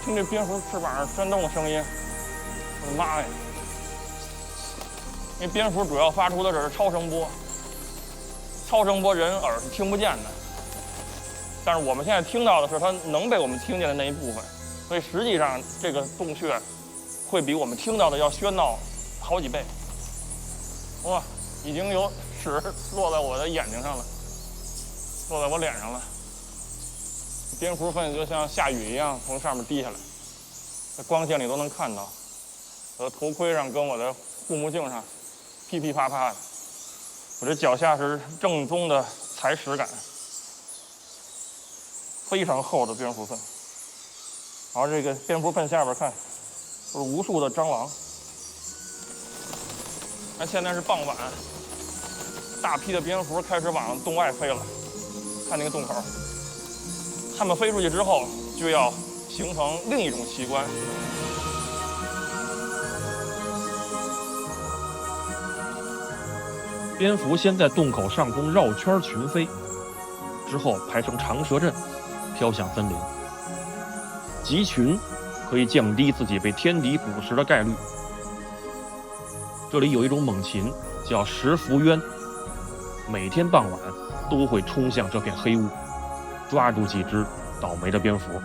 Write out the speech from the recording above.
听这蝙蝠翅膀扇动的声音，我的妈呀！因为蝙蝠主要发出的这是超声波，超声波人耳是听不见的，但是我们现在听到的是它能被我们听见的那一部分，所以实际上这个洞穴会比我们听到的要喧闹好几倍。哇，已经有屎落在我的眼睛上了，落在我脸上了。蝙蝠粪就像下雨一样从上面滴下来，在光线里都能看到。我的头盔上跟我的护目镜上噼噼啪啪的，我这脚下是正宗的踩屎感，非常厚的蝙蝠粪。然后这个蝙蝠粪下边看，都是无数的蟑螂。那现在是傍晚，大批的蝙蝠开始往洞外飞了，看那个洞口。它们飞出去之后，就要形成另一种奇观。蝙蝠先在洞口上空绕圈群飞，之后排成长蛇阵，飘向森林。集群可以降低自己被天敌捕食的概率。这里有一种猛禽叫食蝠鸢，每天傍晚都会冲向这片黑屋，抓住几只倒霉的蝙蝠。